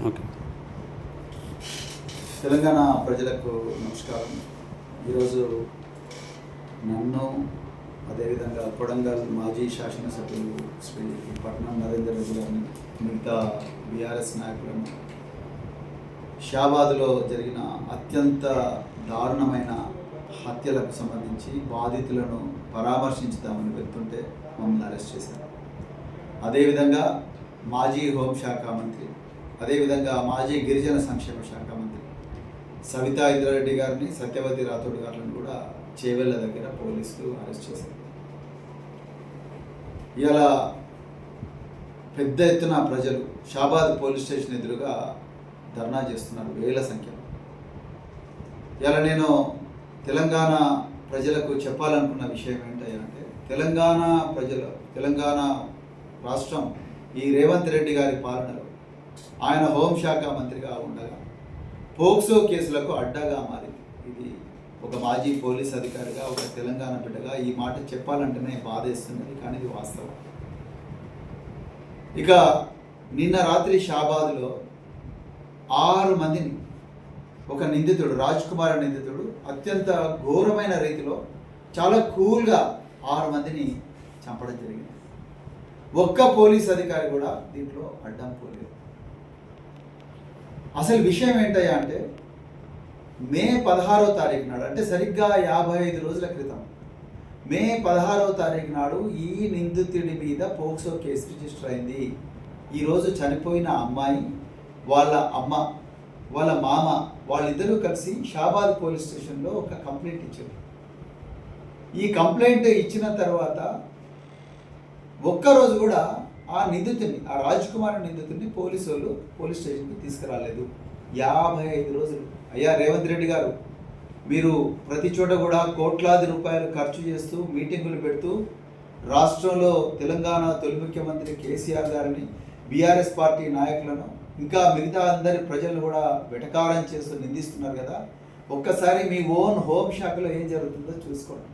Okay. Telangana ప్రజలకు నమస్కారం. ఈరోజు నన్ను అదేవిధంగా కొడంగల్ మాజీ శాసనసభ్యులు శ్రీ పట్నం నరేందర్ రెడ్డి గారిని మిగతా బీఆర్ఎస్ నాయకులను షాబాద్లో జరిగిన అత్యంత దారుణమైన హత్యలకు సంబంధించి బాధితులను పరామర్శించుదామని వెళ్తుంటే మమ్మల్ని అరెస్ట్ చేశారు. అదేవిధంగా మాజీ హోంశాఖ మంత్రి, అదేవిధంగా మాజీ గిరిజన సంక్షేమ శాఖ మంత్రి సవితా ఇంద్రారెడ్డి గారిని, సత్యవతి రాథోడ్ గారిని కూడా చేవెళ్ళ దగ్గర పోలీసులు అరెస్ట్ చేశారు. ఇలా పెద్ద ఎత్తున ప్రజలు షాబాద్ పోలీస్ స్టేషన్ ఎదురుగా ధర్నా చేస్తున్నారు వేల సంఖ్యలో. ఇలా నేను తెలంగాణ ప్రజలకు చెప్పాలనుకున్న విషయం ఏంటంటే, తెలంగాణ రాష్ట్రం ఈ రేవంత్ రెడ్డి గారి పాలనలో ఆయన హోంశాఖ మంత్రిగా ఉండగా పోక్సో కేసులకు అడ్డాగా మారింది. ఇది ఒక మాజీ పోలీస్ అధికారిగా, ఒక తెలంగాణ బిడ్డగా ఈ మాట చెప్పాలంటేనే బాధేస్తున్నది, కానీ ఇది వాస్తవం. ఇక నిన్న రాత్రి షాబాద్లో 6 మందిని ఒక నిందితుడు, రాజ్ కుమార్ నిందితుడు అత్యంత ఘోరమైన రీతిలో చాలా కూల్గా 6 మందిని చంపడం జరిగింది. ఒక్క పోలీస్ అధికారి కూడా దీంట్లో అడ్డం పోలేదు. అసలు విషయం ఏంటయ్యా అంటే, మే 16వ తారీఖు నాడు, అంటే సరిగ్గా 55 రోజుల క్రితం మే 16వ తారీఖు నాడు ఈ నిందితుడి మీద పోక్సో కేసు రిజిస్టర్ అయింది. ఈరోజు చనిపోయిన అమ్మాయి, వాళ్ళ అమ్మ, వాళ్ళ మామ, వాళ్ళిద్దరూ కలిసి షాబాద్ పోలీస్ స్టేషన్లో ఒక కంప్లైంట్ ఇచ్చారు. ఈ కంప్లైంట్ ఇచ్చిన తర్వాత ఒక్కరోజు కూడా ఆ నిందితుడిని, ఆ రాజ్ కుమార్ నిందితుడిని పోలీసు వాళ్ళు పోలీస్ స్టేషన్కి తీసుకురాలేదు. 55 రోజులు. అయ్యా రేవంత్ రెడ్డి గారు, మీరు ప్రతి చోట కూడా కోట్లాది రూపాయలు ఖర్చు చేస్తూ మీటింగులు పెడుతూ రాష్ట్రంలో తెలంగాణ తొలి ముఖ్యమంత్రి కేసీఆర్ గారిని, బీఆర్ఎస్ పార్టీ నాయకులను, ఇంకా మిగతా అందరి ప్రజలను కూడా వెటకారం చేస్తూ నిందిస్తున్నారు కదా. ఒక్కసారి మీ ఓన్ హోమ్ శాఖలో ఏం జరుగుతుందో చూసుకోండి.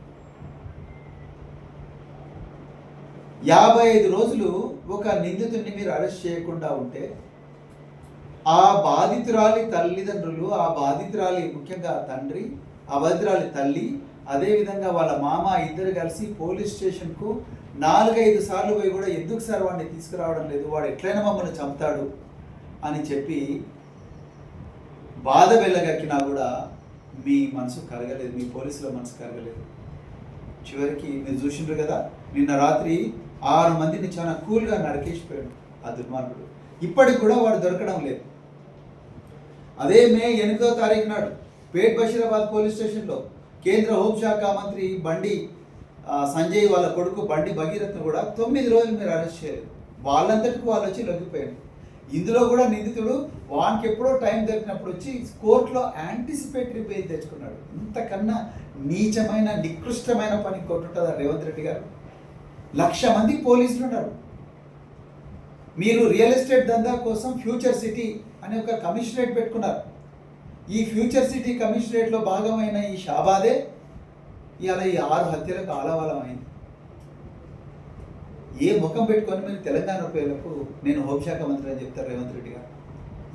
55 రోజులు ఒక నిందితుడిని మీరు అరెస్ట్ చేయకుండా ఉంటే, ఆ బాధితురాలి తల్లిదండ్రులు, ఆ బాధితురాలి ముఖ్యంగా తండ్రి, ఆ బాధితురాలి తల్లి, అదేవిధంగా వాళ్ళ మామ ఇద్దరు కలిసి పోలీస్ స్టేషన్కు 4-5 సార్లు పోయి కూడా ఎందుకు సార్ వాడిని తీసుకురావడం లేదు, వాడు ఎట్లయినా మమ్మల్ని చంపుతాడు అని చెప్పి బాధ వెళ్ళగక్కినా కూడా మీ మనసు కరగలేదు, మీ పోలీసుల మనసు కరగలేదు. చివరికి మీరు చూసిండ్రు కదా, నిన్న రాత్రి 6 మందిని చాలా కూల్గా నరికేసిపోయాడు ఆ దుర్మార్గుడు. ఇప్పటికి కూడా వాడు దొరకడం లేదు. అదే మే 8వ తారీఖు నాడు పేట్ బషీరాబాద్ పోలీస్ స్టేషన్లో కేంద్ర హోంశాఖ మంత్రి బండి సంజయ్ వాళ్ళ కొడుకు బండి భగీరథ్ను కూడా 9 రోజులు మీరు అరెస్ట్ చేయలేదు. వాళ్ళంతటికి వాళ్ళు వచ్చి లొంగిపోయాడు. ఇందులో కూడా నిందితుడు వానికి ఎప్పుడో టైం దొరికినప్పుడు వచ్చి కోర్టులో యాంటిసిపేటరీ బెయిల్ తెచ్చుకున్నాడు. ఇంతకన్నా నీచమైన నికృష్టమైన పని కొట్టుంటుందా రేవంత్ రెడ్డి గారు? 1,00,000 మంది పోలీసులు ఉన్నారు. మీరు రియల్ ఎస్టేట్ దందా కోసం ఫ్యూచర్ సిటీ అనే ఒక కమిషనరేట్ పెట్టుకున్నారు. ఈ ఫ్యూచర్ సిటీ కమిషనరేట్లో భాగమైన ఈ షాబాదే ఇవాళ ఈ 6 హత్యలకు ఆలవాలమైంది. ఏ ముఖం పెట్టుకొని మీరు తెలంగాణ పేర్లకు నేను హోంశాఖ మంత్రి అని చెప్తారు రేవంత్ రెడ్డి గారు?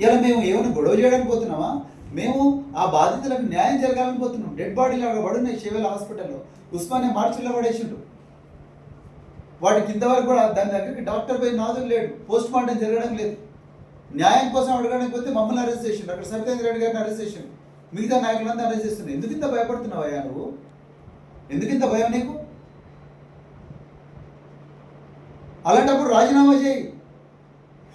ఇలా మేము ఏమైనా గొడవ చేయడానికి పోతున్నామా? మేము ఆ బాధితులకు న్యాయం జరగాలని పోతున్నాం. డెడ్ బాడీలు అక్కడ పడున్నాయి చేవెళ్ళ హాస్పిటల్లో, ఉస్మానియా మార్చిలో పడేసిండు. వాటికి ఇంతవరకు కూడా దాని దగ్గరికి డాక్టర్ పోయి నాదులు లేడు, పోస్ట్ మార్టం జరగడం లేదు. న్యాయం కోసం అడగడానికి పోతే మమ్మల్ని అరెస్ట్ చేసిండు, అక్కడ సవితేంద్ర రెడ్డి గారిని అరెస్ట్ చేసిండు, మిగతా నాయకులంతా అరెస్ట్ చేస్తున్నాడు. ఎందుకు ఇంత భయపడుతున్నావయ్యా నువ్వు? ఎందుకు ఇంత భయం నీకు? అలాంటప్పుడు రాజీనామా చేయి.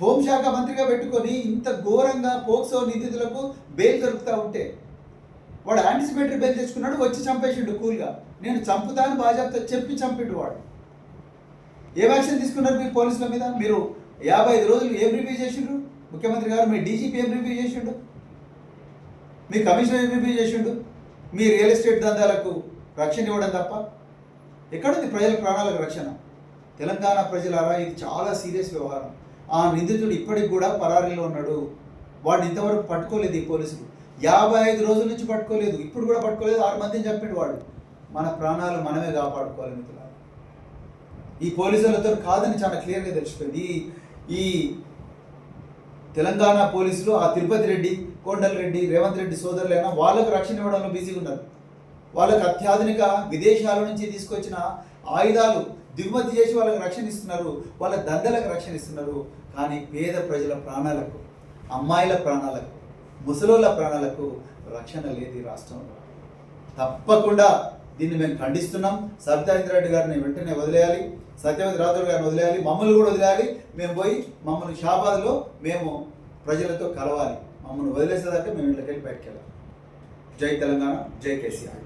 హోంశాఖ మంత్రిగా పెట్టుకొని ఇంత ఘోరంగా పోక్సో నిందితులకు బెయిల్ దొరుకుతూ ఉంటే, వాడు యాంటిసిపేటరీ బెయిల్ తెచ్చుకున్నాడు, వచ్చి చంపేసిండు కూల్గా. నేను చంపుతాను బాజాబ్తా చెప్పి చంపిండు వాడు. ఏం యాక్షన్ తీసుకున్నారు మీరు పోలీసుల మీద? మీరు 55 రోజులు ఏం రివ్యూ చేసిండ్రు? ముఖ్యమంత్రి గారు, మీ డీజీపీ ఏం రివ్యూ చేసిండు? మీ కమిషనర్ ఏం రివ్యూ చేసిండు? మీ రియల్ ఎస్టేట్ దందాలకు రక్షణ ఇవ్వడం తప్ప ఎక్కడుంది ప్రజల ప్రాణాలకు రక్షణ? తెలంగాణ ప్రజలారా, ఇది చాలా సీరియస్ వ్యవహారం. ఆ నిందితుడు ఇప్పటికి కూడా పరారీలో ఉన్నాడు. వాడిని ఇంతవరకు పట్టుకోలేదు ఈ పోలీసులు. 55 రోజుల నుంచి పట్టుకోలేదు, ఇప్పుడు కూడా పట్టుకోలేదు. 6 మందిని చంపాడు వాడు. మన ప్రాణాలు మనమే కాపాడుకోవాలి మిత్రులారా. ఈ పోలీసులతో కాదని చాలా క్లియర్గా తెలిసిపోయింది. ఈ తెలంగాణ పోలీసులు ఆ తిరుపతి రెడ్డి, కోండల్ రెడ్డి, రేవంత్ రెడ్డి సోదరులైనా వాళ్ళకు రక్షణ ఇవ్వడంలో బిజీగా ఉన్నారు. వాళ్ళకు అత్యాధునిక విదేశాల నుంచి తీసుకొచ్చిన ఆయుధాలు దిగుమతి చేసి వాళ్ళకి రక్షణ ఇస్తున్నారు, వాళ్ళ దందలకు రక్షణ ఇస్తున్నారు. కానీ పేద ప్రజల ప్రాణాలకు, అమ్మాయిల ప్రాణాలకు, ముసలోళ్ళ ప్రాణాలకు రక్షణ లేదు ఈ రాష్ట్రంలో. తప్పకుండా దీన్ని మేము ఖండిస్తున్నాం. సబితా రెడ్డి గారిని వెంటనే వదిలేయాలి, సత్యవతి రాథోడ్ గారిని వదిలేయాలి, మమ్మల్ని కూడా వదిలేయాలి. మేము పోయి మమ్మల్ని షాబాద్లో మేము ప్రజలతో కలవాలి. మమ్మల్ని వదిలేసేదాకా మేము ఇంట్లోకి వెళ్ళి బయటకు వెళ్ళాలి. జై తెలంగాణ, జై కేసీఆర్.